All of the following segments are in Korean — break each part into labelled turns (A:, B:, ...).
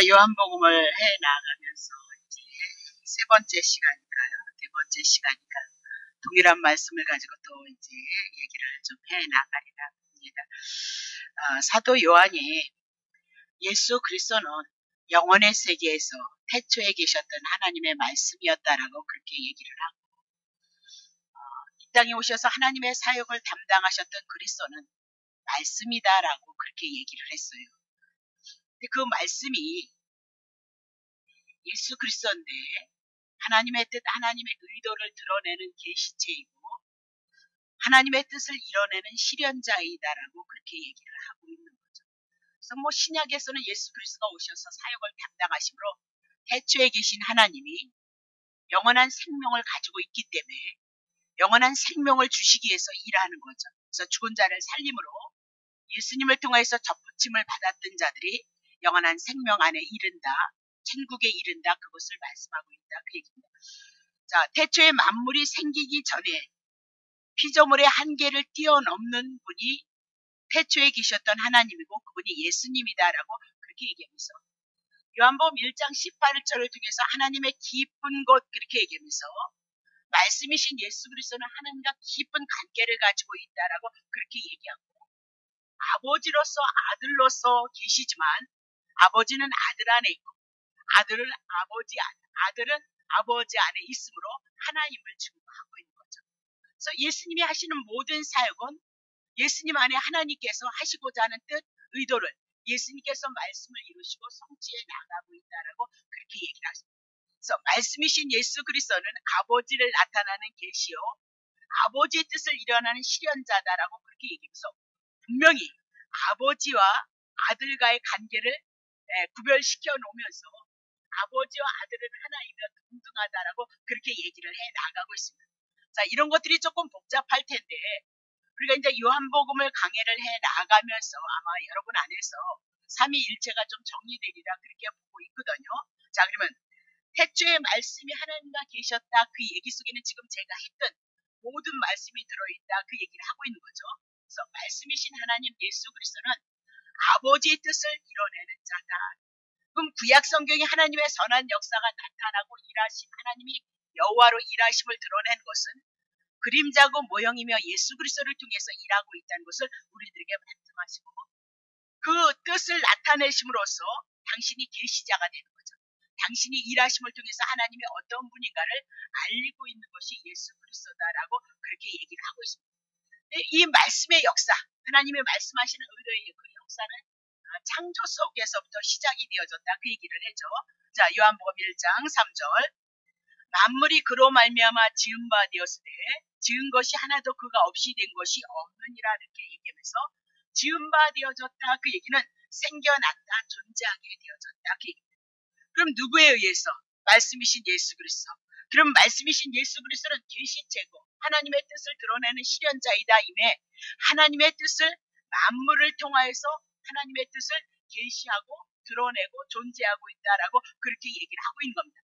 A: 요한복음을 해 나가면서 이제 세 번째 시간인가요? 네 번째 시간이니까 동일한 말씀을 가지고 또 이제 얘기를 좀 해 나가리라 합니다. 사도 요한이 예수 그리스도는 영원의 세계에서 태초에 계셨던 하나님의 말씀이었다라고 그렇게 얘기를 하고, 이 땅에 오셔서 하나님의 사역을 담당하셨던 그리스도는 말씀이다라고 그렇게 얘기를 했어요. 근데 그 말씀이 예수 그리스도인데 하나님의 뜻, 하나님의 의도를 드러내는 계시체이고 하나님의 뜻을 이뤄내는 실현자이다라고 그렇게 얘기를 하고 있는 거죠. 그래서 신약에서는 예수 그리스도가 오셔서 사역을 담당하심으로 태초에 계신 하나님이 영원한 생명을 가지고 있기 때문에 영원한 생명을 주시기 위해서 일하는 거죠. 그래서 죽은 자를 살림으로 예수님을 통해서 접붙임을 받았던 자들이 영원한 생명 안에 이른다, 천국에 이른다, 그것을 말씀하고 있다, 그 얘기입니다. 자, 태초에 만물이 생기기 전에 피조물의 한계를 뛰어넘는 분이 태초에 계셨던 하나님이고 그분이 예수님이다라고 그렇게 얘기하면서 요한복음 1장 18절을 통해서 하나님의 깊은 곳 그렇게 얘기하면서 말씀이신 예수 그리스도는 하나님과 깊은 관계를 가지고 있다라고 그렇게 얘기하고, 아버지로서 아들로서 계시지만 아버지는 아들 안에 있고 아들은 아버지 안에 있으므로 하나님을 증거하고 있는 거죠. 그래서 예수님이 하시는 모든 사역은 예수님 안에 하나님께서 하시고자 하는 뜻, 의도를 예수님께서 말씀을 이루시고 성취해 나가고 있다라고 그렇게 얘기를 하십니다. 그래서 말씀이신 예수 그리스도는 아버지를 나타나는 계시요 아버지의 뜻을 이뤄내는 실현자다라고 그렇게 얘기해서 분명히 아버지와 아들과의 관계를 구별시켜 놓으면서 아버지와 아들은 하나이며 동등하다라고 그렇게 얘기를 해 나가고 있습니다. 자, 이런 것들이 조금 복잡할 텐데 우리가 이제 요한복음을 강해를 해 나가면서 아마 여러분 안에서 삼위일체가 좀 정리되리라 그렇게 보고 있거든요. 자, 그러면 태초에 말씀이 하나님과 계셨다, 그 얘기 속에는 지금 제가 했던 모든 말씀이 들어있다, 그 얘기를 하고 있는 거죠. 그래서 말씀이신 하나님 예수 그리스도는 아버지의 뜻을 이뤄내는 자다. 그럼 구약 성경에 하나님의 선한 역사가 나타나고 일하신 하나님이 여호와로 일하심을 드러낸 것은 그림자고 모형이며 예수 그리스도를 통해서 일하고 있다는 것을 우리들에게 말씀하시고, 그 뜻을 나타내심으로써 당신이 계시자가 되는 거죠. 당신이 일하심을 통해서 하나님이 어떤 분인가를 알리고 있는 것이 예수 그리스도다라고 그렇게 얘기를 하고 있습니다. 이 말씀의 역사, 하나님의 말씀하시는 의도의 그 역사는 창조 속에서부터 시작이 되어졌다, 그 얘기를 해죠. 자, 요한복음 1장 3절 만물이 그로 말미암아 지은 바 되었으되 지은 것이 하나도 그가 없이 된 것이 없느니라 이렇게 얘기하면서 지은 바 되어졌다, 그 얘기는 생겨났다, 존재하게 되어졌다, 그 얘기입니다. 그럼 누구에 의해서? 말씀이신 예수 그리스도. 그럼 말씀이신 예수 그리스도는 계시체고 하나님의 뜻을 드러내는 실현자이다 임에 하나님의 뜻을 만물을 통하여서 하나님의 뜻을 계시하고 드러내고 존재하고 있다라고 그렇게 얘기를 하고 있는 겁니다.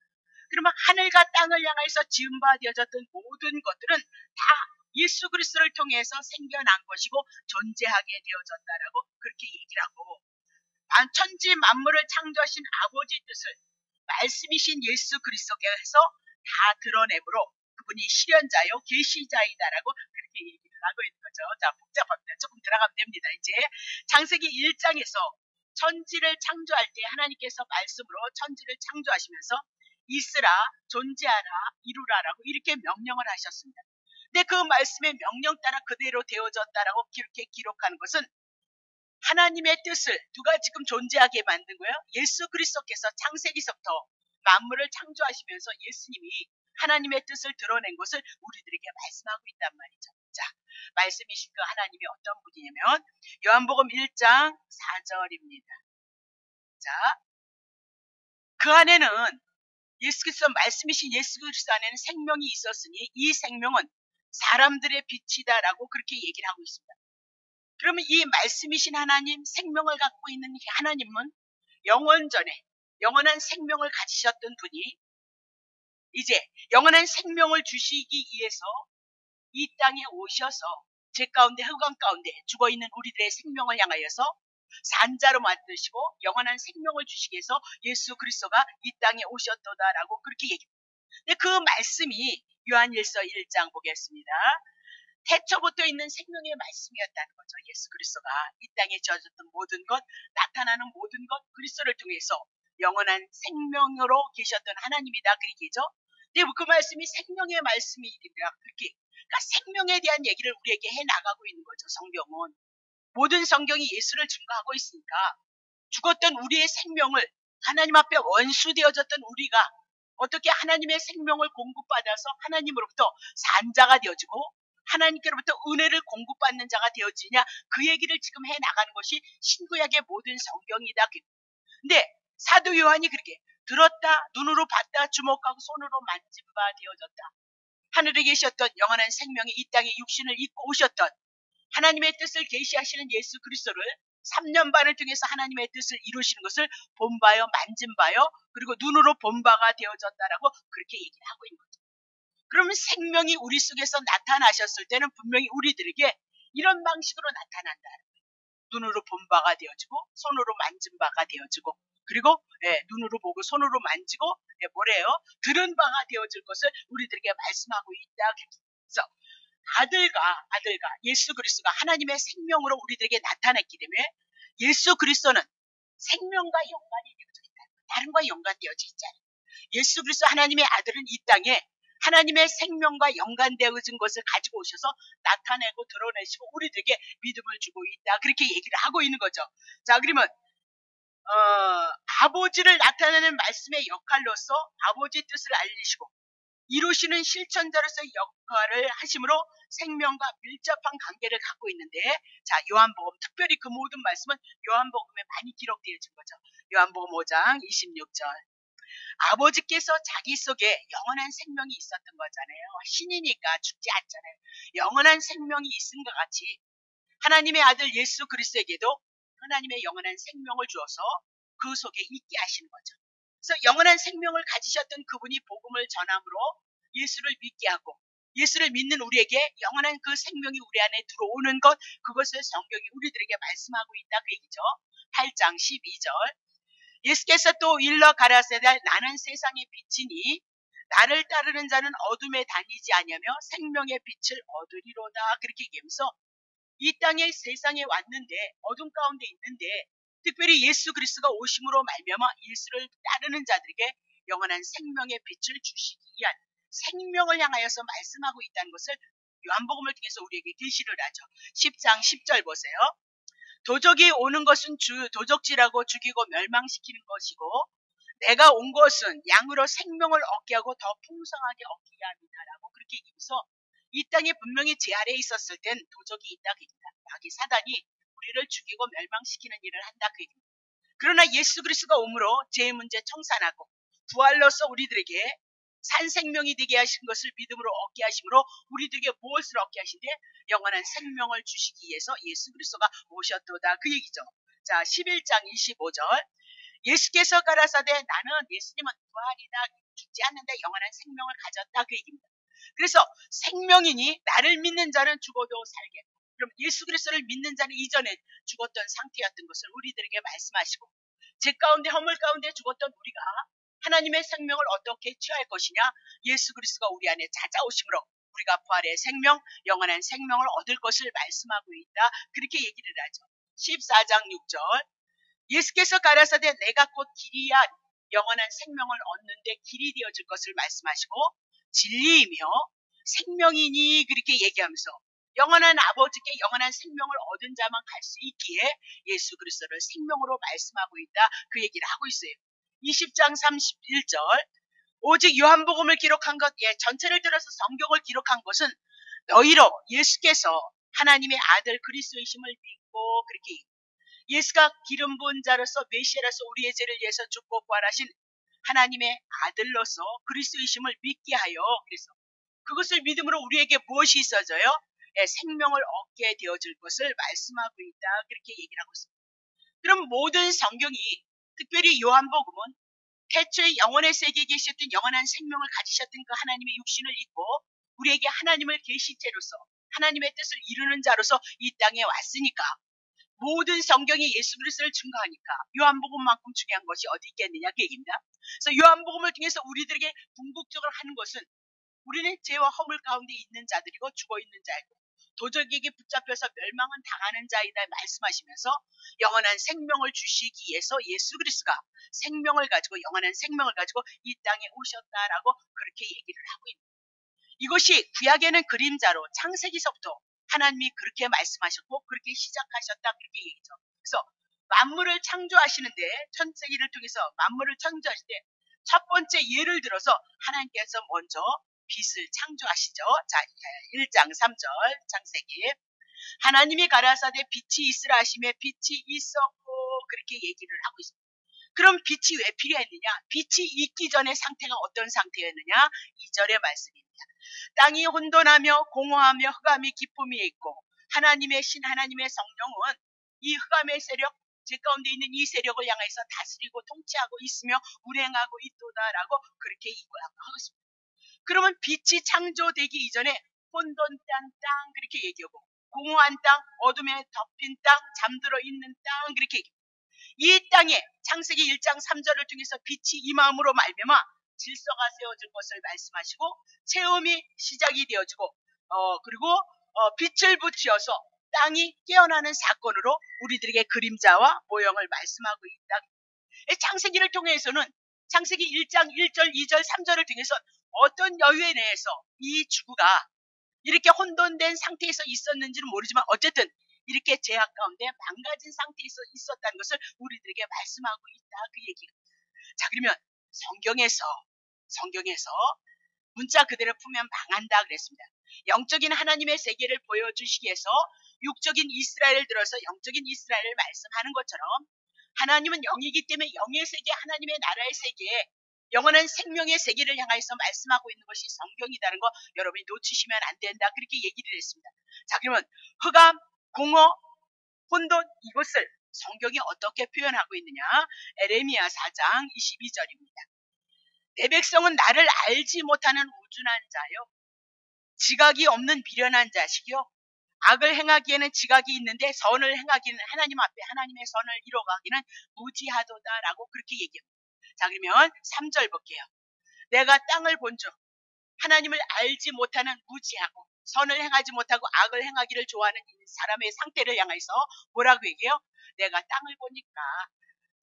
A: 그러면 하늘과 땅을 향해서 지은 바 되어졌던 모든 것들은 다 예수 그리스도를 통해서 생겨난 것이고 존재하게 되어졌다라고 그렇게 얘기를 하고, 천지 만물을 창조하신 아버지의 뜻을 말씀이신 예수 그리스도께서 다 드러내므로 그분이 실현자요 계시자이다라고 그렇게 얘기를 하고 있는 거죠. 자, 복잡합니다. 조금 들어가면 됩니다. 이제 창세기 1장에서 천지를 창조할 때 하나님께서 말씀으로 천지를 창조하시면서 있으라, 존재하라, 이루라라고 이렇게 명령을 하셨습니다. 근데 그 말씀의 명령 따라 그대로 되어졌다라고 이렇게 기록하는 것은 하나님의 뜻을 누가 지금 존재하게 만든 거예요? 예수 그리스도께서 창세기서부터 만물을 창조하시면서 예수님이 하나님의 뜻을 드러낸 것을 우리들에게 말씀하고 있단 말이죠. 자, 말씀이신 그 하나님이 어떤 분이냐면 요한복음 1장 4절입니다. 자, 그 안에는 예수 그리스도 말씀이신 예수 그리스도 안에는 생명이 있었으니 이 생명은 사람들의 빛이다라고 그렇게 얘기를 하고 있습니다. 그러면 이 말씀이신 하나님, 생명을 갖고 있는 하나님은 영원전에 영원한 생명을 가지셨던 분이 이제 영원한 생명을 주시기 위해서 이 땅에 오셔서 죄 가운데 흑암 가운데 죽어있는 우리들의 생명을 향하여서 산자로 만드시고 영원한 생명을 주시기 위해서 예수 그리스도가 이 땅에 오셨도다라고 그렇게 얘기합니다. 근데 그 말씀이 요한일서 1장 보겠습니다. 태초부터 있는 생명의 말씀이었다는 거죠. 예수 그리스도가 이 땅에 주어졌던 모든 것, 나타나는 모든 것, 그리스도를 통해서 영원한 생명으로 계셨던 하나님이다. 그 얘기죠. 근데 그 말씀이 생명의 말씀이라 그렇게, 그러니까 생명에 대한 얘기를 우리에게 해 나가고 있는 거죠. 성경은 모든 성경이 예수를 증거하고 있으니까 죽었던 우리의 생명을 하나님 앞에 원수되어졌던 우리가 어떻게 하나님의 생명을 공급받아서 하나님으로부터 산자가 되어지고 하나님께로부터 은혜를 공급받는 자가 되어지냐, 그 얘기를 지금 해 나가는 것이 신구약의 모든 성경이다. 근데 사도 요한이 그렇게 들었다, 눈으로 봤다, 주목하고 손으로 만진 바 되어졌다. 하늘에 계셨던 영원한 생명이 이 땅에 육신을 입고 오셨던 하나님의 뜻을 계시하시는 예수 그리스도를 3년 반을 통해서 하나님의 뜻을 이루시는 것을 본 바요, 만진 바요, 그리고 눈으로 본 바가 되어졌다라고 그렇게 얘기를 하고 있는 거죠. 그러면 생명이 우리 속에서 나타나셨을 때는 분명히 우리들에게 이런 방식으로 나타난다는 거예요. 눈으로 본 바가 되어지고 손으로 만진 바가 되어지고, 그리고 눈으로 보고 손으로 만지고 뭐래요? 들은 바가 되어질 것을 우리들에게 말씀하고 있다. 그래서 아들과 예수 그리스도가 하나님의 생명으로 우리들에게 나타났기 때문에 예수 그리스도는 생명과 연관이 되어져 있다. 다른과 연관되어져 있잖아요. 예수 그리스도 하나님의 아들은 이 땅에 하나님의 생명과 연관되어진 것을 가지고 오셔서 나타내고 드러내시고 우리들에게 믿음을 주고 있다. 그렇게 얘기를 하고 있는 거죠. 자, 그러면 아버지를 나타내는 말씀의 역할로서 아버지의 뜻을 알리시고 이루시는 실천자로서의 역할을 하심으로 생명과 밀접한 관계를 갖고 있는데, 자, 요한복음, 특별히 그 모든 말씀은 요한복음에 많이 기록되어진 거죠. 요한복음 5장 26절. 아버지께서 자기 속에 영원한 생명이 있었던 거잖아요. 신이니까 죽지 않잖아요. 영원한 생명이 있은 것 같이 하나님의 아들 예수 그리스도에게도 하나님의 영원한 생명을 주어서 그 속에 있게 하시는 거죠. 그래서 영원한 생명을 가지셨던 그분이 복음을 전함으로 예수를 믿게 하고 예수를 믿는 우리에게 영원한 그 생명이 우리 안에 들어오는 것, 그것을 성경이 우리들에게 말씀하고 있다. 그 얘기죠. 8장 12절. 예수께서 또 일러 가라사대 나는 세상의 빛이니 나를 따르는 자는 어둠에 다니지 아니하며 생명의 빛을 얻으리로다. 그렇게 얘기하면서 이 땅에 세상에 왔는데 어둠 가운데 있는데 특별히 예수 그리스도가 오심으로 말미암아 예수를 따르는 자들에게 영원한 생명의 빛을 주시기 위한 생명을 향하여서 말씀하고 있다는 것을 요한복음을 통해서 우리에게 계시를 하죠. 10장 10절 보세요. 도적이 오는 것은 도적질하고 죽이고 멸망시키는 것이고 내가 온 것은 양으로 생명을 얻게 하고 더 풍성하게 얻게 합니다라고 그렇게 얘기해서 이 땅에 분명히 제 아래에 있었을 땐 도적이 있다 그 얘기입니다. 마귀 사단이 우리를 죽이고 멸망시키는 일을 한다 그 얘기입니다. 그러나 예수 그리스도가 오므로 죄의 문제 청산하고 부활로서 우리들에게 산 생명이 되게 하신 것을 믿음으로 얻게 하심으로 우리들에게 무엇을 얻게 하신데 영원한 생명을 주시기 위해서 예수 그리스도가 오셨도다 그 얘기죠. 자, 11장 25절. 예수께서 가라사대 나는 예수님은 부활이다, 죽지 않는다, 영원한 생명을 가졌다 그 얘기입니다. 그래서 생명이니 나를 믿는 자는 죽어도 살게. 그럼 예수 그리스도를 믿는 자는 이전에 죽었던 상태였던 것을 우리들에게 말씀하시고 죄 가운데 허물 가운데 죽었던 우리가 하나님의 생명을 어떻게 취할 것이냐, 예수 그리스도가 우리 안에 찾아오심으로 우리가 부활의 생명, 영원한 생명을 얻을 것을 말씀하고 있다. 그렇게 얘기를 하죠. 14장 6절. 예수께서 가라사대 내가 곧 길이야 영원한 생명을 얻는데 길이 되어줄 것을 말씀하시고 진리이며 생명이니 그렇게 얘기하면서 영원한 아버지께 영원한 생명을 얻은 자만 갈 수 있기에 예수 그리스도를 생명으로 말씀하고 있다. 그 얘기를 하고 있어요. 20장 31절. 오직 요한복음을 기록한 것, 전체를 들어서 성경을 기록한 것은 너희로 예수께서 하나님의 아들 그리스도이심을 믿고 그렇게 예수가 기름 부은 자로서 메시아로서 우리의 죄를 위해서 죽고 부활하신 하나님의 아들로서 그리스도이심을 믿게 하여 그래서 그것을 믿음으로 우리에게 무엇이 있어져요? 생명을 얻게 되어질 것을 말씀하고 있다. 그렇게 얘기를 하고 있습니다. 그럼 모든 성경이 특별히 요한복음은 태초에 영원의 세계에 계셨던 영원한 생명을 가지셨던 그 하나님의 육신을 입고 우리에게 하나님을 계시체로서 하나님의 뜻을 이루는 자로서 이 땅에 왔으니까 모든 성경이 예수 그리스도를 증거하니까 요한복음만큼 중요한 것이 어디 있겠느냐 그 얘기입니다. 그래서 요한복음을 통해서 우리들에게 궁극적으로 하는 것은 우리는 죄와 허물 가운데 있는 자들이고 죽어있는 자이고 도적에게 붙잡혀서 멸망은 당하는 자이다 말씀하시면서 영원한 생명을 주시기 위해서 예수 그리스도가 생명을 가지고 영원한 생명을 가지고 이 땅에 오셨다라고 그렇게 얘기를 하고 있습니다. 이것이 구약에는 그림자로 창세기서부터 하나님이 그렇게 말씀하셨고 그렇게 시작하셨다 그렇게 얘기죠. 그래서 만물을 창조하시는데 창세기를 통해서 만물을 창조하실 때 첫 번째 예를 들어서 하나님께서 먼저 빛을 창조하시죠. 자, 1장 3절 창세기 하나님이 가라사대 빛이 있으라 하시매 빛이 있었고 그렇게 얘기를 하고 있습니다. 그럼 빛이 왜 필요했느냐? 빛이 있기 전의 상태가 어떤 상태였느냐? 2절의 말씀입니다. 땅이 혼돈하며 공허하며 흑암이 기품이 있고 하나님의 신 하나님의 성령은 이 흑암의 세력 제 가운데 있는 이 세력을 향해서 다스리고 통치하고 있으며 운행하고 있도다라고 그렇게 하고 있습니다. 그러면 빛이 창조되기 이전에 혼돈 땅 그렇게 얘기하고 공허한 땅, 어둠에 덮인 땅, 잠들어 있는 땅 그렇게 얘기합니다. 이 땅에 창세기 1장 3절을 통해서 빛이 이 마음으로 말미암아 질서가 세워질 것을 말씀하시고 체험이 시작이 되어지고 그리고 빛을 붙여서 땅이 깨어나는 사건으로 우리들에게 그림자와 모형을 말씀하고 있다. 창세기를 통해서는 창세기 1장 1절 2절 3절을 통해서 어떤 여유에 대해서 이 주구가 이렇게 혼돈된 상태에서 있었는지는 모르지만 어쨌든 이렇게 죄악 가운데 망가진 상태에서 있었다는 것을 우리들에게 말씀하고 있다 그 얘기예요. 자 그러면 성경에서 문자 그대로 풀면 망한다 그랬습니다. 영적인 하나님의 세계를 보여주시기 위해서 육적인 이스라엘을 들어서 영적인 이스라엘을 말씀하는 것처럼 하나님은 영이기 때문에 영의 세계 하나님의 나라의 세계에 영원한 생명의 세계를 향해서 말씀하고 있는 것이 성경이라는 거 여러분이 놓치시면 안 된다 그렇게 얘기를 했습니다. 자 그러면 흑암, 공허, 혼돈 이것을 성경이 어떻게 표현하고 있느냐? 에레미야 4장 22절입니다. 내 백성은 나를 알지 못하는 우둔한 자요 지각이 없는 미련한 자식이요 악을 행하기에는 지각이 있는데 선을 행하기는 하나님 앞에 하나님의 선을 이뤄가기는 무지하도다라고 그렇게 얘기합니다. 자 그러면 3절 볼게요. 내가 땅을 본즉 하나님을 알지 못하는 무지하고 선을 행하지 못하고 악을 행하기를 좋아하는 사람의 상태를 향해서 뭐라고 얘기해요? 내가 땅을 보니까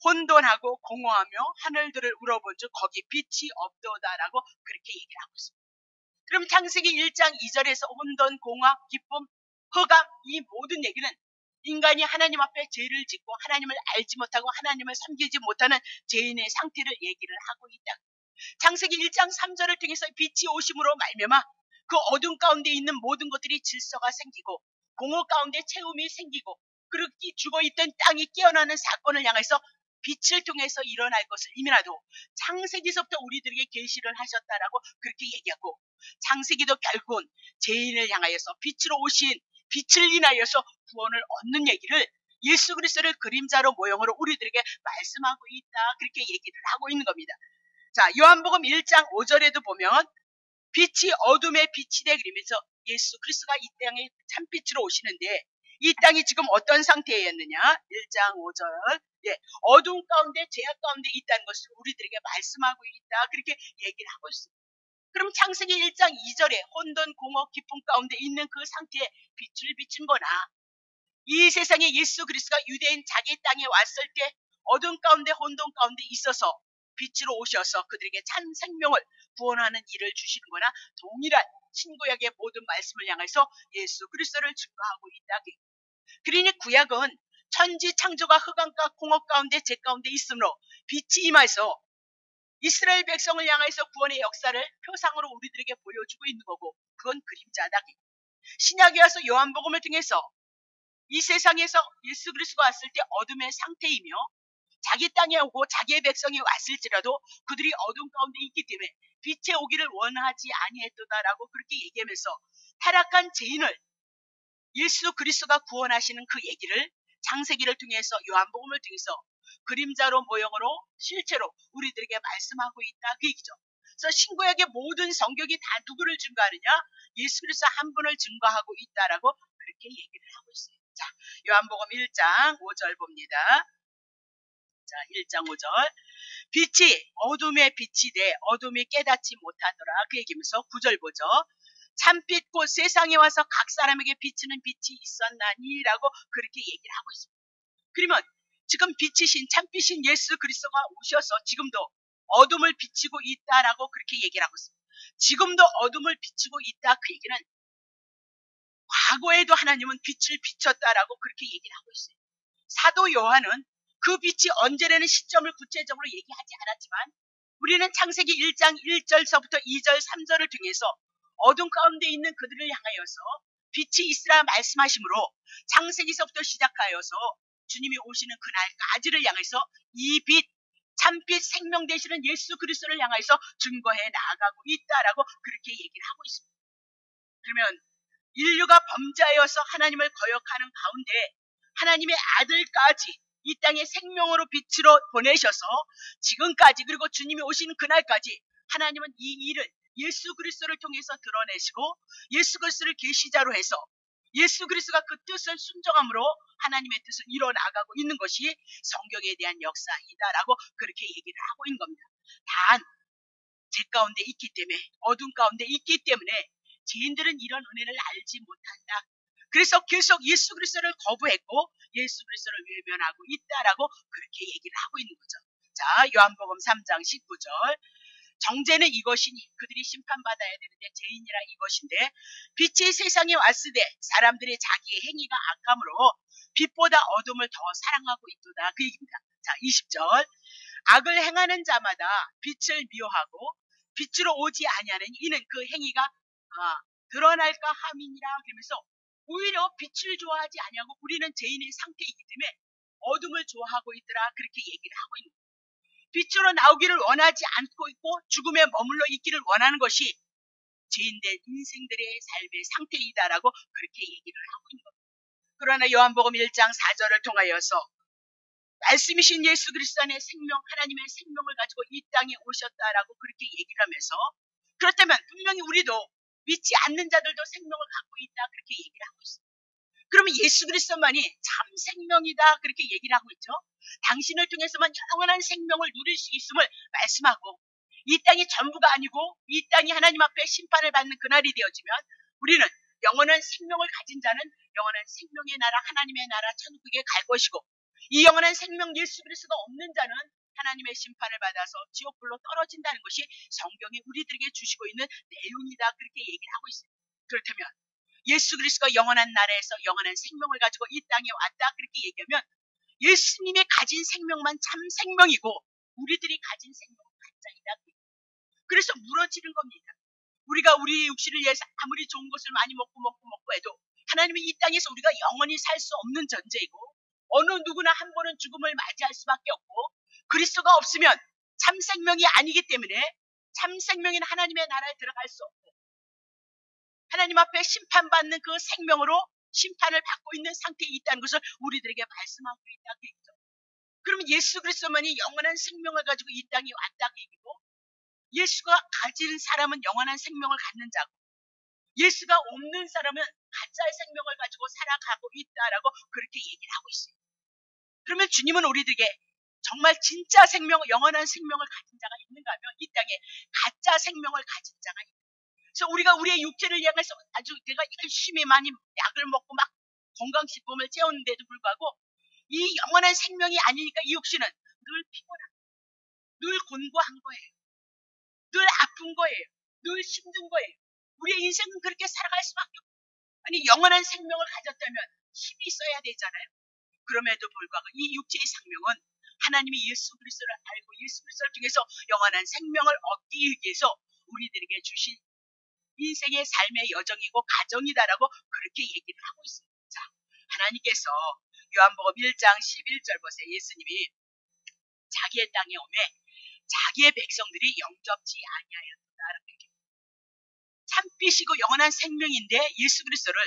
A: 혼돈하고 공허하며 하늘들을 우러본즉 거기 빛이 없도다라고 그렇게 얘기를 하고 있습니다. 그럼 창세기 1장 2절에서 혼돈, 공허, 기쁨, 흑암 이 모든 얘기는 인간이 하나님 앞에 죄를 짓고 하나님을 알지 못하고 하나님을 섬기지 못하는 죄인의 상태를 얘기를 하고 있다. 창세기 1장 3절을 통해서 빛이 오심으로 말미암아 그 어둠 가운데 있는 모든 것들이 질서가 생기고 공허 가운데 채움이 생기고 그렇게 죽어있던 땅이 깨어나는 사건을 향해서 빛을 통해서 일어날 것을 이미라도 창세기서부터 우리들에게 계시를 하셨다라고 그렇게 얘기하고 창세기도 결국은 죄인을 향하여서 빛으로 오신 빛을 인하여서 구원을 얻는 얘기를 예수 그리스도를 그림자로 모형으로 우리들에게 말씀하고 있다 그렇게 얘기를 하고 있는 겁니다. 자 요한복음 1장 5절에도 보면 빛이 어둠의 빛이 되 그러면서 예수 그리스도가 이 땅에 참빛으로 오시는데 이 땅이 지금 어떤 상태였느냐 1장 5절 어둠 가운데 죄악 가운데 있다는 것을 우리들에게 말씀하고 있다 그렇게 얘기를 하고 있습니다. 그럼 창세기 1장 2절에 혼돈 공허 기쁨 가운데 있는 그 상태에 빛을 비춘 거나 이 세상에 예수 그리스도가 유대인 자기 땅에 왔을 때 어둠 가운데 혼돈 가운데 있어서 빛으로 오셔서 그들에게 참 생명을 구원하는 일을 주시는 거나 동일한 신구약의 모든 말씀을 향해서 예수 그리스도를 증거하고 있다. 그러니 구약은 천지 창조가 흑암과 공허 가운데 죄 가운데 있으므로 빛이 임하여서 이스라엘 백성을 향해서 구원의 역사를 표상으로 우리들에게 보여주고 있는 거고 그건 그림자다. 신약에 와서 요한복음을 통해서 이 세상에서 예수 그리스도가 왔을 때 어둠의 상태이며 자기 땅에 오고 자기의 백성이 왔을지라도 그들이 어둠 가운데 있기 때문에 빛에 오기를 원하지 아니했도다라고 그렇게 얘기하면서 타락한 죄인을 예수 그리스도가 구원하시는 그 얘기를 창세기를 통해서 요한복음을 통해서 그림자로 모형으로 실제로 우리들에게 말씀하고 있다 그 얘기죠. 그래서 신구약의 모든 성경이 다 누구를 증거하느냐? 예수 그리스도 한 분을 증거하고 있다라고 그렇게 얘기를 하고 있어요. 요한복음 1장 5절 봅니다. 자, 1장 5절. 빛이 어둠의 빛이 돼 어둠이 깨닫지 못하더라. 그 얘기면서 9절 보죠. 참빛 곧 세상에 와서 각 사람에게 비치는 빛이 있었나니라고 그렇게 얘기를 하고 있습니다. 그러면 지금 빛이신 참빛인 예수 그리스도가 오셔서 지금도 어둠을 비치고 있다라고 그렇게 얘기를 하고 있습니다. 지금도 어둠을 비치고 있다. 그 얘기는 과거에도 하나님은 빛을 비췄다라고 그렇게 얘기를 하고 있어요. 사도 요한은 그 빛이 언제라는 시점을 구체적으로 얘기하지 않았지만 우리는 창세기 1장 1절서부터 2절 3절을 통해서 어둠 가운데 있는 그들을 향하여서 빛이 있으라 말씀하시므로 창세기서부터 시작하여서 주님이 오시는 그날까지를 향해서 이 빛, 참빛 생명 되시는 예수 그리스도를 향해서 증거해 나아가고 있다라고 그렇게 얘기를 하고 있습니다. 그러면 인류가 범죄하여서 하나님을 거역하는 가운데 하나님의 아들까지 이 땅에 생명으로 빛으로 보내셔서 지금까지 그리고 주님이 오시는 그날까지 하나님은 이 일을 예수 그리스도를 통해서 드러내시고 예수 그리스도를 계시자로 해서 예수 그리스도가 그 뜻을 순종함으로 하나님의 뜻을 이뤄나가고 있는 것이 성경에 대한 역사이다라고 그렇게 얘기를 하고 있는 겁니다. 단 죄 가운데 있기 때문에 어둠 가운데 있기 때문에 죄인들은 이런 은혜를 알지 못한다. 그래서 계속 예수 그리스도를 거부했고 예수 그리스도를 외면하고 있다라고 그렇게 얘기를 하고 있는 거죠. 자, 요한복음 3장 19절. 정죄는 이것이니 그들이 심판받아야 되는데 죄인이라 이것인데 빛이 세상에 왔으되 사람들이 자기의 행위가 악함으로 빛보다 어둠을 더 사랑하고 있도다. 그 얘기입니다. 자, 20절. 악을 행하는 자마다 빛을 미워하고 빛으로 오지 아니하는 이는 그 행위가 드러날까 함이니라. 그러면서 오히려 빛을 좋아하지 아니하고 우리는 죄인의 상태이기 때문에 어둠을 좋아하고 있더라. 그렇게 얘기를 하고 있는 거예요. 빛으로 나오기를 원하지 않고 있고 죽음에 머물러 있기를 원하는 것이 죄인된 인생들의 삶의 상태이다라고 그렇게 얘기를 하고 있는 겁니다. 그러나 요한복음 1장 4절을 통하여서 말씀이신 예수 그리스도 안에 생명, 하나님의 생명을 가지고 이 땅에 오셨다라고 그렇게 얘기를 하면서 그렇다면 분명히 우리도 믿지 않는 자들도 생명을 갖고 있다 그렇게 얘기를 하고 있습니다. 그러면 예수 그리스도만이 참 생명이다 그렇게 얘기를 하고 있죠. 당신을 통해서만 영원한 생명을 누릴 수 있음을 말씀하고 이 땅이 전부가 아니고 이 땅이 하나님 앞에 심판을 받는 그날이 되어지면 우리는 영원한 생명을 가진 자는 영원한 생명의 나라 하나님의 나라 천국에 갈 것이고 이 영원한 생명 예수 그리스도가 없는 자는 하나님의 심판을 받아서 지옥불로 떨어진다는 것이 성경이 우리들에게 주시고 있는 내용이다 그렇게 얘기를 하고 있습니다. 그렇다면 예수 그리스도가 영원한 나라에서 영원한 생명을 가지고 이 땅에 왔다 그렇게 얘기하면 예수님이 가진 생명만 참 생명이고 우리들이 가진 생명은 가짜이다. 그래서 무너지는 겁니다. 우리가 우리의 육신을 위해서 아무리 좋은 것을 많이 먹고 해도 하나님이 이 땅에서 우리가 영원히 살 수 없는 존재이고 어느 누구나 한 번은 죽음을 맞이할 수밖에 없고 그리스도가 없으면 참 생명이 아니기 때문에 참 생명인 하나님의 나라에 들어갈 수 없고 하나님 앞에 심판받는 그 생명으로 심판을 받고 있는 상태에 있다는 것을 우리들에게 말씀하고 있다고 얘기죠. 그러면 예수 그리스도만이 영원한 생명을 가지고 이 땅에 왔다고 얘기고 예수가 가진 사람은 영원한 생명을 갖는 자고 예수가 없는 사람은 가짜의 생명을 가지고 살아가고 있다라고 그렇게 얘기를 하고 있어요. 그러면 주님은 우리들에게 정말 진짜 생명, 영원한 생명을 가진 자가 있는가 하면 이 땅에 가짜 생명을 가진 자가 있다. 그래서 우리가 우리의 육체를 향해서 아주 내가 열심히 많이 약을 먹고 막 건강식품을 채웠는데도 불구하고 이 영원한 생명이 아니니까 이 육신은 늘 피곤하고 늘 곤고한 거예요. 늘 아픈 거예요. 늘 힘든 거예요. 우리의 인생은 그렇게 살아갈 수밖에 없어요. 아니 영원한 생명을 가졌다면 힘이 있어야 되잖아요. 그럼에도 불구하고 이 육체의 생명은 하나님이 예수 그리스도를 알고 예수 그리스도를 통해서 영원한 생명을 얻기 위해서 우리들에게 주신 인생의 삶의 여정이고 가정이다라고 그렇게 얘기를 하고 있습니다. 자, 하나님께서 요한복음 1장 11절 보세요. 예수님이 자기의 땅에 오매 자기의 백성들이 영접지 아니하였다라고 얘기합니다. 참빛이고 영원한 생명인데 예수 그리스도를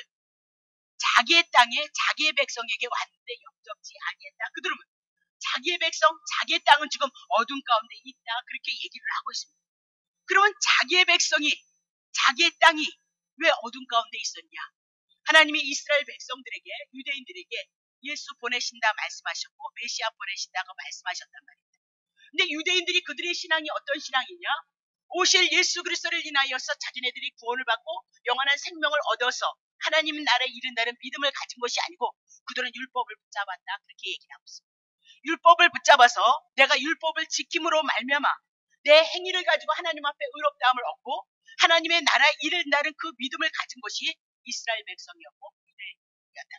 A: 자기의 땅에 자기의 백성에게 왔는데 영접지 아니했다. 그들은 자기의 백성, 자기의 땅은 지금 어둠 가운데 있다. 그렇게 얘기를 하고 있습니다. 그러면 자기의 백성이 자기의 땅이 왜 어둠 가운데 있었냐? 하나님이 이스라엘 백성들에게, 유대인들에게 예수 보내신다 말씀하셨고 메시아 보내신다고 말씀하셨단 말입니다. 근데 유대인들이 그들의 신앙이 어떤 신앙이냐? 오실 예수 그리스도를 인하여서 자기네들이 구원을 받고 영원한 생명을 얻어서 하나님 나라에 이른다는 믿음을 가진 것이 아니고 그들은 율법을 붙잡았다. 그렇게 얘기를 하고 있습니다. 율법을 붙잡아서 내가 율법을 지킴으로 말미암아 내 행위를 가지고 하나님 앞에 의롭다함을 얻고 하나님의 나라에 이른다는 그 믿음을 가진 것이 이스라엘 백성이었고 유대인이었다.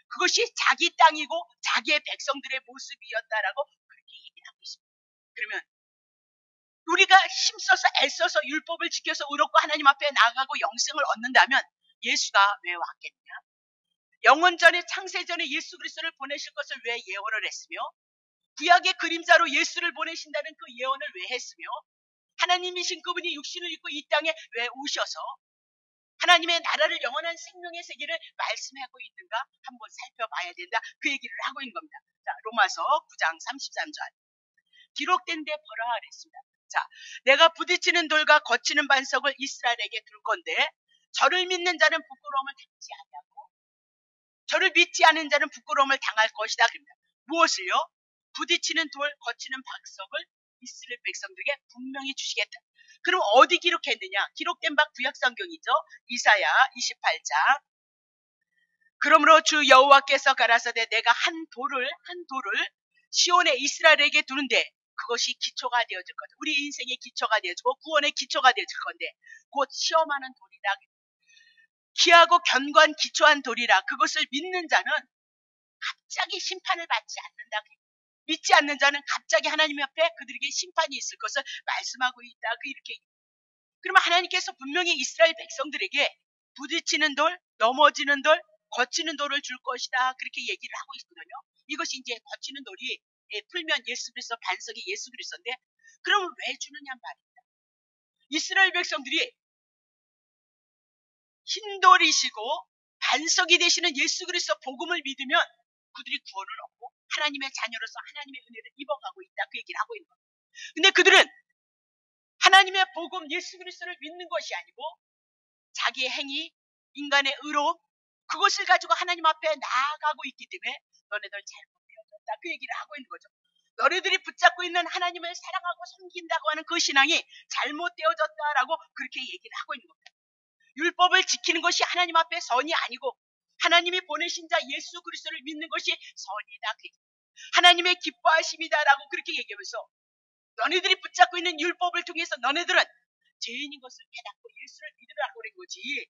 A: 그것이 자기 땅이고 자기의 백성들의 모습이었다라고 그렇게 얘기를 하고 있습니다. 그러면 우리가 힘써서 애써서 율법을 지켜서 의롭고 하나님 앞에 나아가고 영생을 얻는다면 예수가 왜 왔겠냐? 영원 전에 창세 전에 예수 그리스도를 보내실 것을 왜 예언을 했으며 구약의 그림자로 예수를 보내신다는 그 예언을 왜 했으며 하나님이신 그분이 육신을 입고 이 땅에 왜 오셔서 하나님의 나라를 영원한 생명의 세계를 말씀하고 있는가 한번 살펴봐야 된다. 그 얘기를 하고 있는 겁니다. 자, 로마서 9장 33절 기록된 데 보라 그랬습니다. 자, 내가 부딪히는 돌과 거치는 반석을 이스라엘에게 둘 건데 저를 믿는 자는 부끄러움을 당치 아니하고 저를 믿지 않는 자는 부끄러움을 당할 것이다. 그럽니다. 무엇을요? 부딪히는 돌, 거치는 반석을 이스라엘 백성들에게 분명히 주시겠다. 그럼 어디 기록했느냐? 기록된 바 구약성경이죠. 이사야 28장. 그러므로 주 여호와께서 가라사대 내가 한 돌을 시온의 이스라엘에게 두는데 그것이 기초가 되어질 거다. 우리 인생의 기초가 되어지고 구원의 기초가 되어질 건데 곧 시험하는 돌이다. 기하고 견고한 기초한 돌이라. 그것을 믿는 자는 갑자기 심판을 받지 않는다. 믿지 않는 자는 갑자기 하나님 앞에 그들에게 심판이 있을 것을 말씀하고 있다. 이렇게. 그러면 하나님께서 분명히 이스라엘 백성들에게 부딪히는 돌, 넘어지는 돌, 거치는 돌을 줄 것이다. 그렇게 얘기를 하고 있거든요. 이것이 이제 거치는 돌이 풀면 예수 그리스도, 반석이 예수 그리스도인데 그러면 왜 주느냐 말입니다. 이스라엘 백성들이 흰 돌이시고 반석이 되시는 예수 그리스도 복음을 믿으면 그들이 구원을 얻고 하나님의 자녀로서 하나님의 은혜를 입어가고 있다. 그 얘기를 하고 있는 겁니다. 근데 그들은 하나님의 복음 예수 그리스도를 믿는 것이 아니고 자기의 행위, 인간의 의로움 그것을 가지고 하나님 앞에 나아가고 있기 때문에 너네들 잘못되어졌다. 그 얘기를 하고 있는 거죠. 너네들이 붙잡고 있는 하나님을 사랑하고 섬긴다고 하는 그 신앙이 잘못되어졌다라고 그렇게 얘기를 하고 있는 겁니다. 율법을 지키는 것이 하나님 앞에 선이 아니고 하나님이 보내신 자 예수 그리스도를 믿는 것이 선이다. 하나님의 기뻐하심이다라고 그렇게 얘기하면서 너네들이 붙잡고 있는 율법을 통해서 너네들은 죄인인 것을 깨닫고 예수를 믿으라고 그런 거지.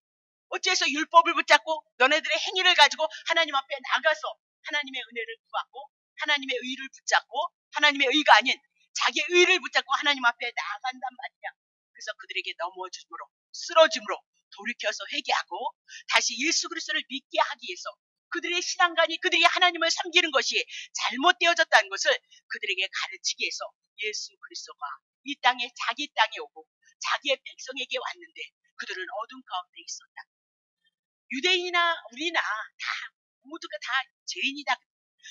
A: 어째서 율법을 붙잡고 너네들의 행위를 가지고 하나님 앞에 나가서 하나님의 은혜를 구하고 하나님의 의를 붙잡고 하나님의 의가 아닌 자기의 의를 붙잡고 하나님 앞에 나아간단 말이냐. 그래서 그들에게 넘어짐으로 쓰러짐으로 돌이켜서 회개하고 다시 예수 그리스도를 믿게 하기 위해서 그들의 신앙관이 그들이 하나님을 섬기는 것이 잘못되어졌다는 것을 그들에게 가르치기 위해서 예수 그리스도가 이 땅에 자기 땅에 오고 자기의 백성에게 왔는데 그들은 어둠 가운데 있었다. 유대인이나 우리나 다 모두가 다 죄인이다.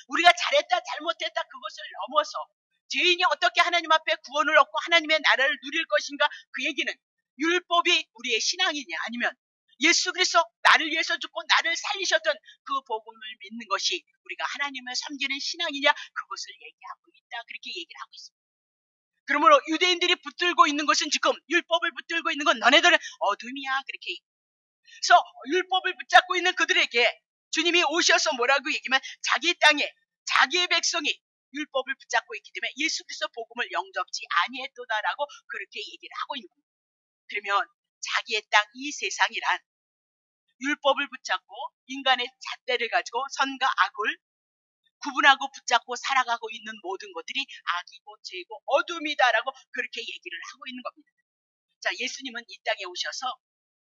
A: 우리가 잘했다 잘못했다 그것을 넘어서 죄인이 어떻게 하나님 앞에 구원을 얻고 하나님의 나라를 누릴 것인가 그 얘기는 율법이 우리의 신앙이냐 아니면 예수 그리스도 나를 위해서 죽고 나를 살리셨던 그 복음을 믿는 것이 우리가 하나님을 섬기는 신앙이냐 그것을 얘기하고 있다. 그렇게 얘기를 하고 있습니다. 그러므로 유대인들이 붙들고 있는 것은 지금 율법을 붙들고 있는 건 너네들은 어둠이야. 그렇게 그래서 율법을 붙잡고 있는 그들에게 주님이 오셔서 뭐라고 얘기하면 자기 땅에 자기의 백성이 율법을 붙잡고 있기 때문에 예수 그리스도 복음을 영접지 아니했도다라고 그렇게 얘기를 하고 있는 겁니다. 그러면 자기의 땅 이 세상이란 율법을 붙잡고 인간의 잣대를 가지고 선과 악을 구분하고 붙잡고 살아가고 있는 모든 것들이 악이고 죄고 어둠이다라고 그렇게 얘기를 하고 있는 겁니다. 자, 예수님은 이 땅에 오셔서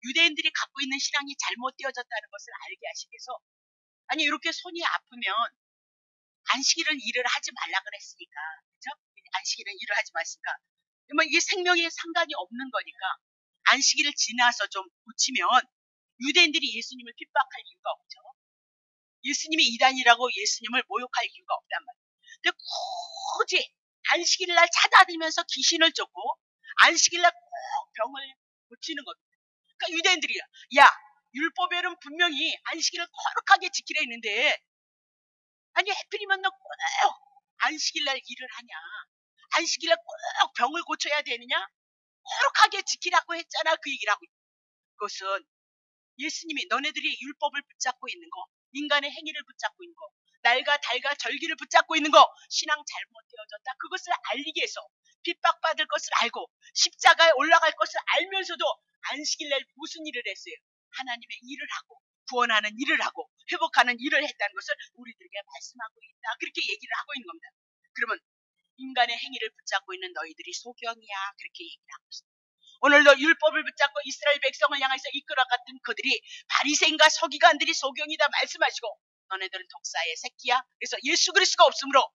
A: 유대인들이 갖고 있는 신앙이 잘못되어졌다는 것을 알게 하시기 위해서 아니 이렇게 손이 아프면 안식일은 일을 하지 말라 그랬으니까 그렇죠? 안식일은 일을 하지 마시니까 뭐 이게 생명에 상관이 없는 거니까 안식일을 지나서 좀 고치면 유대인들이 예수님을 핍박할 이유가 없죠. 예수님이 이단이라고 예수님을 모욕할 이유가 없단 말이에요. 근데 굳이 안식일날 찾아다니면서 귀신을 쫓고 안식일날 꼭 병을 고치는 겁니다. 그러니까 유대인들이 야 율법에는 분명히 안식일을 거룩하게 지키려 했는데, 아니 해필이면 너 꼭 안식일날 일을 하냐? 안식일날 꼭 병을 고쳐야 되느냐? 거룩하게 지키라고 했잖아. 그 얘기를 하고 있는 거예요. 그것은 예수님이 너네들이 율법을 붙잡고 있는 거, 인간의 행위를 붙잡고 있는 거, 날과 달과 절기를 붙잡고 있는 거, 신앙 잘못되어졌다. 그것을 알리기 위해서 핍박받을 것을 알고 십자가에 올라갈 것을 알면서도 안식일날 무슨 일을 했어요? 하나님의 일을 하고 구원하는 일을 하고 회복하는 일을 했다는 것을 우리들에게 말씀하고 있다. 그렇게 얘기를 하고 있는 겁니다. 그러면 인간의 행위를 붙잡고 있는 너희들이 소경이야. 그렇게 얘기를 하고 있습니다. 오늘도 율법을 붙잡고 이스라엘 백성을 향해서 이끌어갔던 그들이 바리새인과 서기관들이 소경이다 말씀하시고, 너네들은 독사의 새끼야. 그래서 예수 그리스도가 없으므로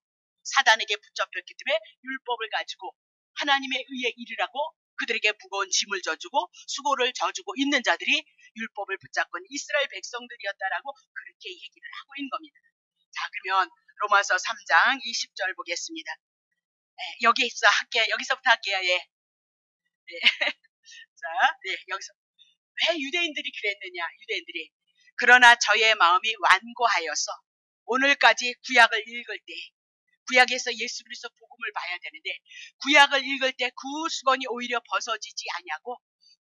A: 사단에게 붙잡혔기 때문에 율법을 가지고 하나님의 의에 이르라고 그들에게 무거운 짐을 져주고 수고를 져주고 있는 자들이 율법을 붙잡고 있는 이스라엘 백성들이었다라고 그렇게 얘기를 하고 있는 겁니다. 자, 그러면 로마서 3장 20절 보겠습니다. 여기서부터 할게요. 예. 네. 자, 네, 여기서 왜 유대인들이 그랬느냐? 유대인들이 그러나 저의 마음이 완고하여서 오늘까지 구약을 읽을 때, 구약에서 예수 그리스도 복음을 봐야 되는데 구약을 읽을 때 그 수건이 오히려 벗어지지 아니하고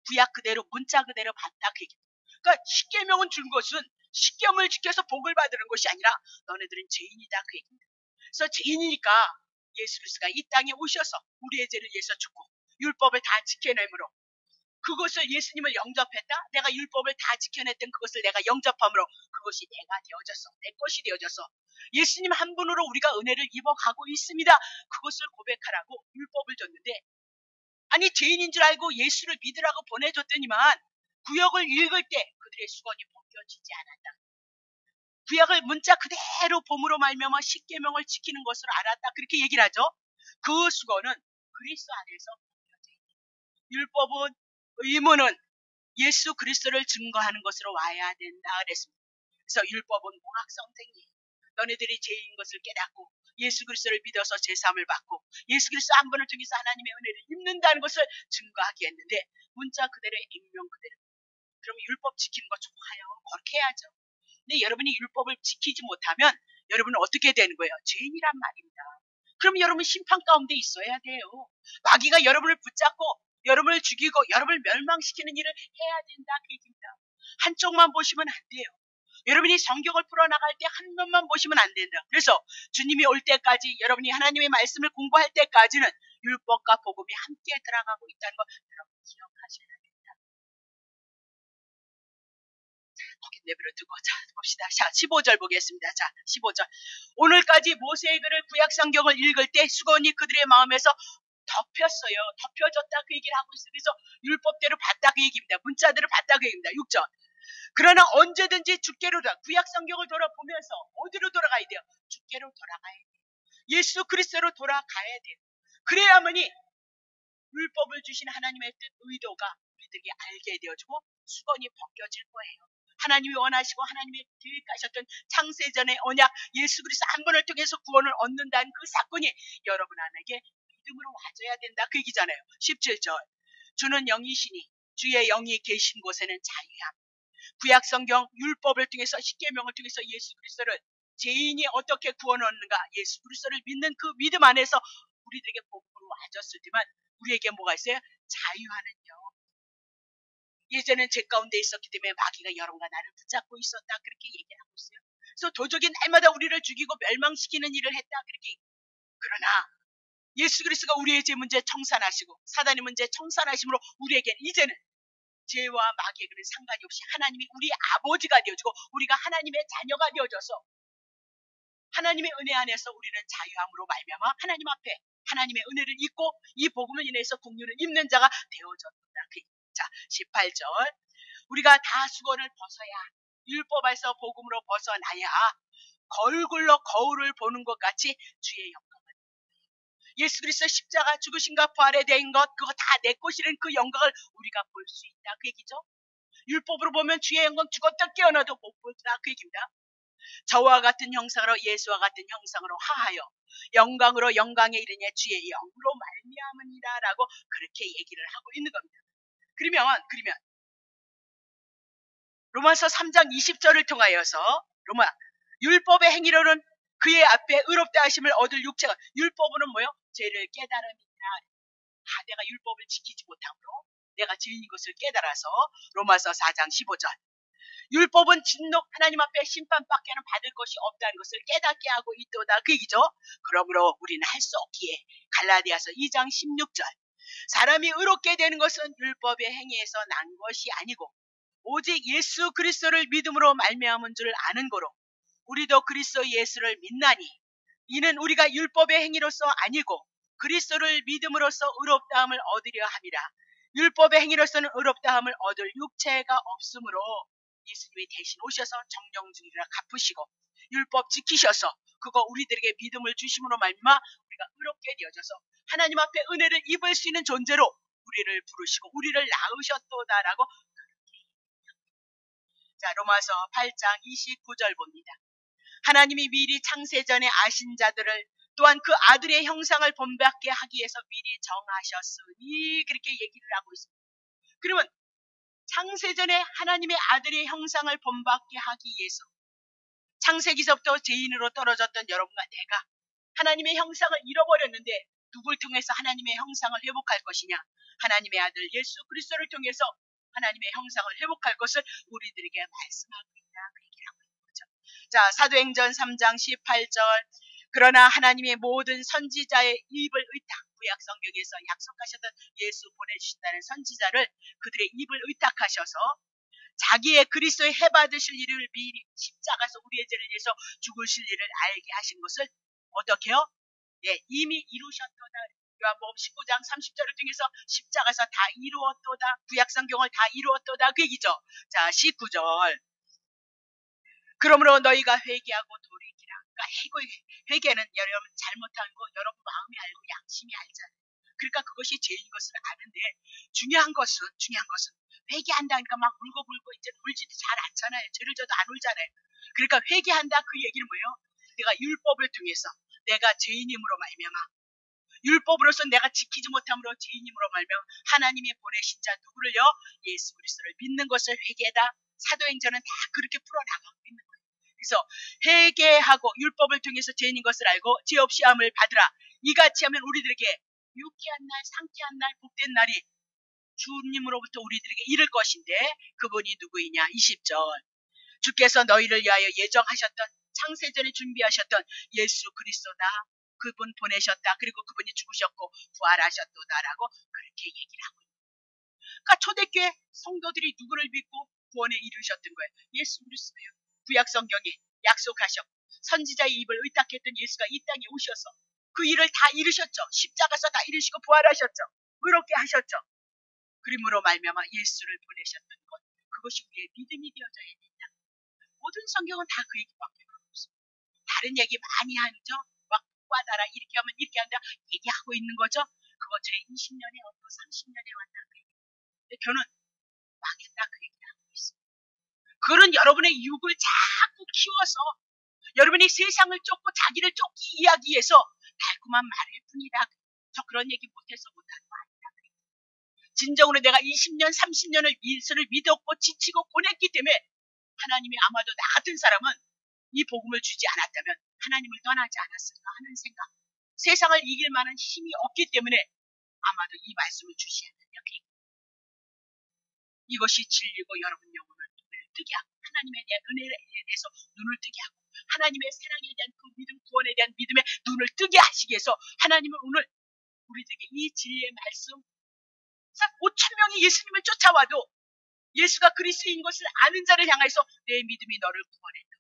A: 구약 그대로 문자 그대로 봤다 그 얘기입니다. 그러니까 십계명은 준 것은 십계명을 지켜서 복을 받는 것이 아니라 너네들은 죄인이다 그 얘기입니다. 그래서 죄인이니까 예수 그리스도가 이 땅에 오셔서 우리의 죄를 위해서 죽고 율법을 다 지켜내므로 그것을 예수님을 영접했다. 내가 율법을 다 지켜냈던 그것을 내가 영접함으로 그것이 내가 되어졌어. 내 것이 되어져서 예수님 한 분으로 우리가 은혜를 입어가고 있습니다. 그것을 고백하라고 율법을 줬는데, 아니 죄인인 줄 알고 예수를 믿으라고 보내줬더니만 구약을 읽을 때 그들의 수건이 벗겨지지 않았다. 구약을 문자 그대로 봄으로 말미암아 십계명을 지키는 것으로 알았다. 그렇게 얘기를 하죠. 그 수건은 그리스도 안에서 벗겨져 있다. 율법은 의무는 예수 그리스도를 증거하는 것으로 와야 된다 그랬습니다. 그래서 율법은 공학성생이에요. 너네들이 죄인 것을 깨닫고 예수 그리스도를 믿어서 제사함을 받고 예수 그리스도 한 번을 통해서 하나님의 은혜를 입는다는 것을 증거하게 했는데 문자 그대로 액면 그대로. 그러면 율법 지키는 거 좋아요. 그렇게 해야죠. 근데 여러분이 율법을 지키지 못하면 여러분은 어떻게 되는 거예요? 죄인이란 말입니다. 그럼 여러분 심판 가운데 있어야 돼요. 마귀가 여러분을 붙잡고 여러분을 죽이고 여러분을 멸망시키는 일을 해야 된다 그 얘기입니다. 한쪽만 보시면 안 돼요. 여러분이 성경을 풀어나갈 때 한 면만 보시면 안 된다. 그래서 주님이 올 때까지 여러분이 하나님의 말씀을 공부할 때까지는 율법과 복음이 함께 들어가고 있다는 거 여러분 기억하셔야 됩니다. 거기 내버려 두고 자 봅시다. 자 15절 보겠습니다. 자 15절 오늘까지 모세의 글을 구약 성경을 읽을 때 수건이 그들의 마음에서 덮였어요. 덮여졌다 그 얘기를 하고 있어요. 그래서 율법대로 봤다 그 얘기입니다. 문자대로 봤다 그 얘기입니다. 6절 그러나 언제든지 주께로 구약 성경을 돌아보면서 어디로 돌아가야 돼요? 주께로 돌아가야 돼요. 예수 그리스도로 돌아가야 돼요. 그래야만이 율법을 주신 하나님의 뜻 의도가 우리들에게 알게 되어지고 수건이 벗겨질 거예요. 하나님이 원하시고 하나님이 계획하셨던 창세전의 언약 예수 그리스도 한 번을 통해서 구원을 얻는다는 그 사건이 여러분 안에게 믿음으로 와줘야 된다 그 얘기잖아요. 17절 주는 영이시니 주의 영이 계신 곳에는 자유함. 구약 성경 율법을 통해서 십계명을 통해서 예수 그리스도를 죄인이 어떻게 구원 얻는가 예수 그리스도를 믿는 그 믿음 안에서 우리들에게 복음으로 와줬으지만 우리에게 뭐가 있어요? 자유하는 영. 예전엔 죄 가운데 있었기 때문에 마귀가 여러분과 나를 붙잡고 있었다 그렇게 얘기하고 있어요. 그래서 도적이 날마다 우리를 죽이고 멸망시키는 일을 했다 그렇게. 그러나 예수 그리스도가 우리의 죄 문제 청산하시고 사단의 문제 청산하심으로 우리에게 이제는 죄와 마귀의 그런 상관이 없이 하나님이 우리 아버지가 되어주고 우리가 하나님의 자녀가 되어져서 하나님의 은혜 안에서 우리는 자유함으로 말미암아 하나님 앞에 하나님의 은혜를 입고 이 복음을 인해서 공유를 입는 자가 되어졌다. 자 18절 우리가 다 수건을 벗어야 율법에서 복음으로 벗어나야 거울로 거울을 보는 것 같이 주의 영광을 예수 그리스도 십자가 죽으신가 부활된 것 그거 다 내 것이라는 그 영광을 우리가 볼 수 있다 그 얘기죠. 율법으로 보면 주의 영광 죽었다 깨어나도 못 보다 그 얘기입니다. 저와 같은 형상으로 예수와 같은 형상으로 하하여 영광으로 영광에 이르냐 주의 영으로 말미암으니라라고 그렇게 얘기를 하고 있는 겁니다. 그러면 로마서 3장 20절을 통하여서 율법의 행위로는 그의 앞에 의롭다 하심을 얻을 육체가, 율법은 뭐요? 죄를 깨달음이니라. 내가 율법을 지키지 못함으로 내가 죄인인 것을 깨달아서, 로마서 4장 15절. 율법은 진노, 하나님 앞에 심판밖에는 받을 것이 없다는 것을 깨닫게 하고 있도다. 그 얘기죠. 그러므로 우리는 할 수 없기에, 갈라디아서 2장 16절. 사람이 의롭게 되는 것은 율법의 행위에서 난 것이 아니고 오직 예수 그리스도를 믿음으로 말미암은 줄 아는 거로 우리도 그리스도 예수를 믿나니 이는 우리가 율법의 행위로서 아니고 그리스도를 믿음으로써 의롭다함을 얻으려 함이라. 율법의 행위로서는 의롭다함을 얻을 육체가 없으므로 예수님이 대신 오셔서 정령주의라 갚으시고 율법 지키셔서 그거 우리들에게 믿음을 주심으로 말미암아 우리가 의롭게 되어져서 하나님 앞에 은혜를 입을 수 있는 존재로 우리를 부르시고 우리를 낳으셨도다라고. 자, 로마서 8장 29절 봅니다. 하나님이 미리 창세전에 아신 자들을 또한 그 아들의 형상을 본받게 하기 위해서 미리 정하셨으니, 그렇게 얘기를 하고 있습니다. 그러면 창세전에 하나님의 아들의 형상을 본받게 하기 위해서 창세기서부터 죄인으로 떨어졌던 여러분과 내가 하나님의 형상을 잃어버렸는데 누굴 통해서 하나님의 형상을 회복할 것이냐? 하나님의 아들 예수 그리스도를 통해서 하나님의 형상을 회복할 것을 우리들에게 말씀하고 있다. 그 얘기를 하고 있는 거죠. 자, 사도행전 3장 18절. 그러나 하나님의 모든 선지자의 입을 의탁, 구약 성경에서 약속하셨던 예수 보내주신다는 선지자를 그들의 입을 의탁하셔서 자기의 그리스도의 해받으실 일을 미리 십자가에서 우리의 죄를 위해서 죽으실 일을 알게 하신 것을 어떻게요? 예, 이미 이루셨도다. 요한복음 19장 30절을 통해서 십자가에서 다 이루었도다. 구약 성경을 다 이루었도다. 그 얘기죠. 자, 19절. 그러므로 너희가 회개하고 돌이키라. 그러니까 회개는 여러분 잘못한 거 여러분 마음이 알고 양심이 알잖아요. 그러니까 그것이 죄인 것을 아는데 중요한 것은 회개한다니까 막 울고불고 이제 울지도 잘 않잖아요. 죄를 져도 안 울잖아요. 그러니까 회개한다 그 얘기는 뭐예요? 내가 율법을 통해서 내가 죄인임으로 말미암아 율법으로서 내가 지키지 못함으로 죄인임으로 말미암아 하나님이 보내신 자 누구를요? 예수 그리스도를 믿는 것을 회개다. 사도행전은 다 그렇게 풀어나가고 있는 거예요. 그래서 회개하고 율법을 통해서 죄인인 것을 알고 죄 없이 함을 받으라. 이같이 하면 우리들에게 유쾌한 날, 상쾌한 날, 복된 날이 주님으로부터 우리들에게 이를 것인데 그분이 누구이냐? 20절. 주께서 너희를 위하여 예정하셨던 창세전에 준비하셨던 예수 그리스도다. 그분 보내셨다. 그리고 그분이 죽으셨고 부활하셨도다라고 그렇게 얘기를 하고 있는 거예요. 그러니까 초대교회 성도들이 누구를 믿고 구원에 이르셨던 거예요? 예수 그리스도예요. 구약 성경에 약속하셨고 선지자의 입을 의탁했던 예수가 이 땅에 오셔서 그 일을 다 이루셨죠. 십자가에서 다 이루시고 부활하셨죠. 의롭게 하셨죠. 그림으로 말미암아 예수를 보내셨던 것, 그것이 우리의 믿음이 되어져야 된다. 모든 성경은 다 그 얘기밖에 없습니다. 다른 얘기 많이 하죠. 막 와다라 이렇게 하면 이렇게 한다 얘기하고 있는 거죠. 그거 제 20년에 왔고 30년에 왔다 그 얘기. 근데 저는 망했다 그 얘기를 하고 있습니다. 그거는 여러분의 육을 자꾸 키워서 여러분이 세상을 쫓고 자기를 쫓기 위해서 달콤한 말일 뿐이다. 저 그런 얘기 못해서 못하는 거 아니다. 진정으로 내가 20년, 30년을 예수를 믿었고 지치고 보냈기 때문에 하나님이 아마도 나 같은 사람은 이 복음을 주지 않았다면 하나님을 떠나지 않았을까 하는 생각. 세상을 이길 만한 힘이 없기 때문에 아마도 이 말씀을 주지 않느냐. 이것이 진리고 여러분 영혼을 눈을 뜨게 하고 하나님에 대한 은혜에 대해서 눈을 뜨게 하고 하나님의 사랑에 대한 그 믿음, 구원에 대한 믿음에 눈을 뜨게 하시기 위해서 하나님은 오늘 우리들에게 이 진리의 말씀 5천 명이 예수님을 쫓아와도 예수가 그리스도인 것을 아는 자를 향해서 내 믿음이 너를 구원했다.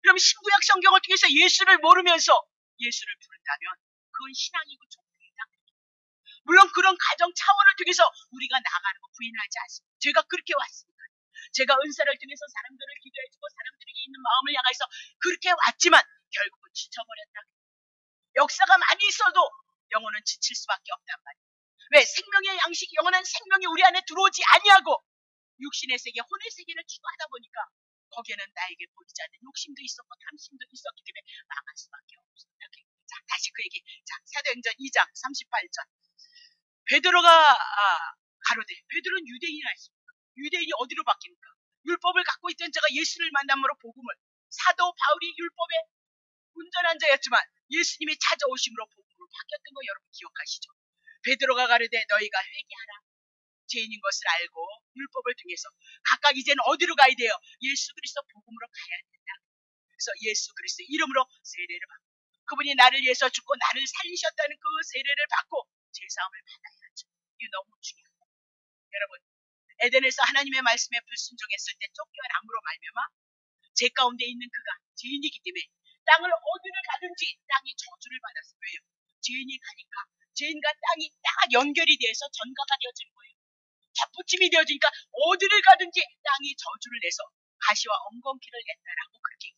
A: 그럼 신구약 성경을 통해서 예수를 모르면서 예수를 부른다면 그건 신앙이고 종교이다. 물론 그런 가정 차원을 통해서 우리가 나가는 거 부인하지 않습니다. 제가 그렇게 왔습니다. 제가 은사를 통해서 사람들을 기도해주고 사람들에게 있는 마음을 향해서 그렇게 왔지만 결국은 지쳐버렸다. 역사가 많이 있어도 영혼은 지칠 수밖에 없단 말이에요. 왜? 생명의 양식, 영원한 생명이 우리 안에 들어오지 아니하고 육신의 세계, 혼의 세계를 추구하다 보니까 거기에는 나에게 보이지 않는 욕심도 있었고 탐심도 있었기 때문에 망할 수밖에 없습니다. 자, 다시 그 얘기. 자, 사도행전 2장 38절. 베드로가 가로되, 베드로는 유대인이 아니십니까? 유대인이 어디로 바뀝니까? 율법을 갖고 있던 자가 예수를 만남으로 복음을, 사도 바울이 율법에 운전한 자였지만 예수님이 찾아오심으로 복음으로 바뀌었던 거 여러분 기억하시죠? 베드로가 가르되 너희가 회개하라. 죄인인 것을 알고 율법을 통해서 각각 이제는 어디로 가야 돼요? 예수 그리스도 복음으로 가야 된다. 그래서 예수 그리스도 이름으로 세례를 받고, 그분이 나를 위해서 죽고 나를 살리셨다는 그 세례를 받고 죄사함을 받아야죠. 이거 너무 중요합니다. 여러분, 에덴에서 하나님의 말씀에 불순종했을 때 쫓겨남으로 말미암아 제 가운데 있는 그가 죄인이기 때문에 땅을 어디를 가든지 땅이 저주를 받았어요. 왜요? 죄인이 가니까 죄인과 땅이 딱 연결이 돼서 전가가 되어지는 거예요. 덧붙임이 되어지니까 어디를 가든지 땅이 저주를 내서 가시와 엉겅퀴를 냈다라고 그렇게.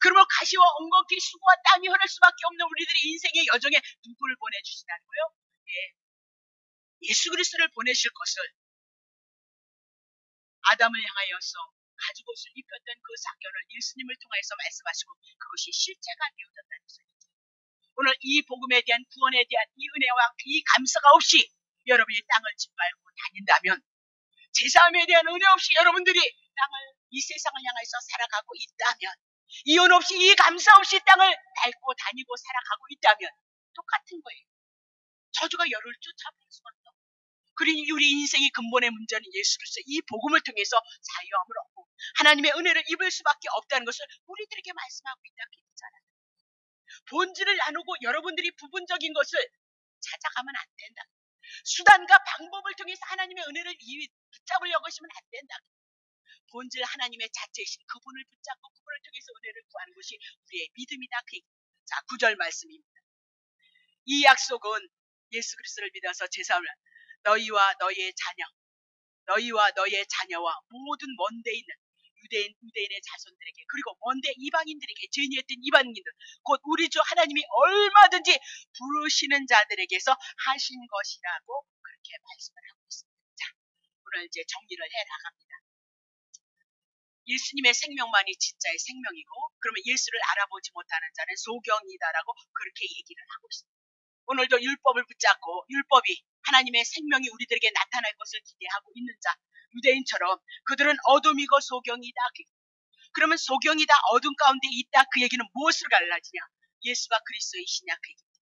A: 그러면 가시와 엉겅퀴, 수고와 땀이 흐를 수밖에 없는 우리들의 인생의 여정에 누구를 보내주신다는 거예요? 예수 그리스도를 보내실 것을 아담을 향하여서 가죽옷을 입혔던 그 사건을 예수님을 통해서 말씀하시고 그것이 실체가 되어졌다는 것이죠. 오늘 이 복음에 대한 구원에 대한 이 은혜와 이 감사가 없이 여러분이 땅을 짓밟고 다닌다면, 제사함에 대한 은혜 없이 여러분들이 땅을, 이 세상을 향해서 살아가고 있다면, 이혼 없이 이 감사 없이 땅을 밟고 다니고 살아가고 있다면 똑같은 거예요. 저주가 열을 쫓아버릴 수밖에 없어요. 그러니 우리 인생의 근본의 문제는 예수 그리스도 이 복음을 통해서 자유함을 얻고 하나님의 은혜를 입을 수밖에 없다는 것을 우리들에게 말씀하고 있다고 했잖아요. 본질을 나누고 여러분들이 부분적인 것을 찾아가면 안 된다. 수단과 방법을 통해서 하나님의 은혜를 붙잡으려고 하시면 안 된다. 본질 하나님의 자체이신 그분을 붙잡고 그분을 통해서 은혜를 구하는 것이 우리의 믿음이다. 자, 9절 말씀입니다. 이 약속은 예수 그리스도를 믿어서 제사함을 너희와 너희의 자녀와 모든 먼데 있는 유대인의 자손들에게, 그리고 먼데 이방인들에게, 죄인이었던 이방인들, 곧 우리 주 하나님이 얼마든지 부르시는 자들에게서 하신 것이라고 그렇게 말씀을 하고 있습니다. 자, 오늘 이제 정리를 해 나갑니다. 예수님의 생명만이 진짜의 생명이고, 그러면 예수를 알아보지 못하는 자는 소경이다라고 그렇게 얘기를 하고 있습니다. 오늘도 율법을 붙잡고 율법이 하나님의 생명이 우리들에게 나타날 것을 기대하고 있는 자, 유대인처럼 그들은 어둠이고 소경이다. 그러면 소경이다, 어둠 가운데 있다, 그 얘기는 무엇을 갈라지냐? 예수가 그리스도이시냐 그 얘기입니다.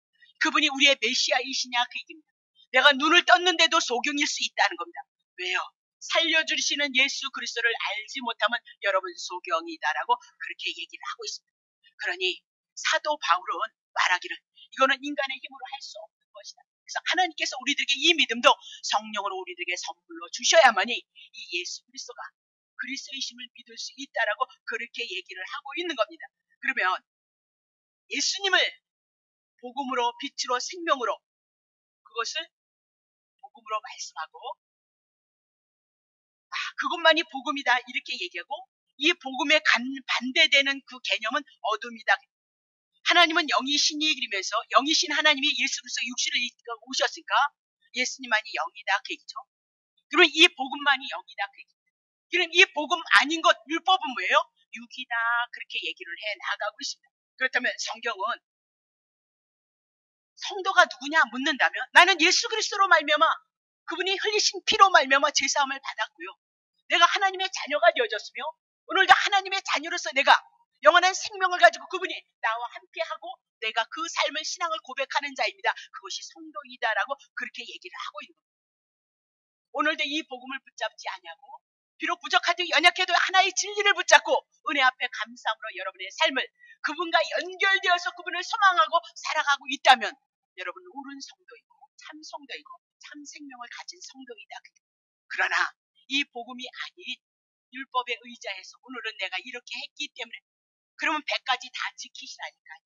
A: 그분이 우리의 메시아이시냐 그 얘기입니다. 내가 눈을 떴는데도 소경일 수 있다는 겁니다. 왜요? 살려주시는 예수 그리스도를 알지 못하면 여러분 소경이다라고 그렇게 얘기를 하고 있습니다. 그러니 사도 바울은 말하기를 이거는 인간의 힘으로 할 수 없는 것이다. 그래서 하나님께서 우리들에게 이 믿음도 성령으로 우리들에게 선물로 주셔야만이 이 예수 그리스도가 그리스도이심을 믿을 수 있다라고 그렇게 얘기를 하고 있는 겁니다. 그러면 예수님을 복음으로, 빛으로, 생명으로, 그것을 복음으로 말씀하고 그것만이 복음이다 이렇게 얘기하고, 이 복음에 반대되는 그 개념은 어둠이다. 하나님은 영이신이 그러면서 영이신 하나님이 예수 그리스도 육신을 입고 오셨으니까 예수님만이 영이다 그 얘기죠. 그러면 이 복음만이 영이다 그 얘기죠. 그럼 이 복음 아닌 것 율법은 뭐예요? 육이다 그렇게 얘기를 해 나가고 있습니다. 그렇다면 성경은 성도가 누구냐 묻는다면 나는 예수 그리스도로 말미암아 그분이 흘리신 피로 말미암아 제사함을 받았고요. 내가 하나님의 자녀가 되어졌으며 오늘도 하나님의 자녀로서 내가 영원한 생명을 가지고 그분이 나와 함께하고 내가 그 삶을 신앙을 고백하는 자입니다. 그것이 성도이다라고 그렇게 얘기를 하고 있는 겁니다. 오늘도 이 복음을 붙잡지 않냐고, 비록 부족하도 연약해도 하나의 진리를 붙잡고 은혜 앞에 감사함으로 여러분의 삶을 그분과 연결되어서 그분을 소망하고 살아가고 있다면 여러분은 옳은 성도이고 참 성도이고 참 생명을 가진 성도이다. 그러나 이 복음이 아닌 율법에 의지해서 오늘은 내가 이렇게 했기 때문에 그러면 100가지 다 지키시라니까요.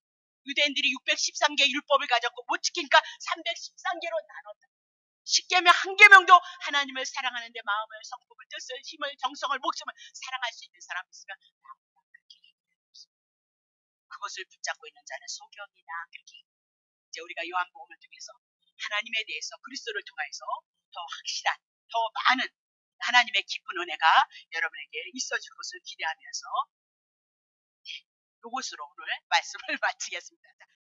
A: 유대인들이 613개 율법을 가졌고 못 지키니까 313개로 나눴다. 10계명 한 계명도 하나님을 사랑하는데 마음을, 성품을, 뜻을, 힘을, 정성을, 목숨을 사랑할 수 있는 사람 있으면 그렇게 얘기하고 있습니다. 그것을 붙잡고 있는 자는 소경이다. 그렇게 이제 우리가 요한복음을 통해서 하나님에 대해서 그리스도를 통해서 더 확실한, 더 많은 하나님의 깊은 은혜가 여러분에게 있어질 것을 기대하면서 이것으로 오늘 말씀을 마치겠습니다.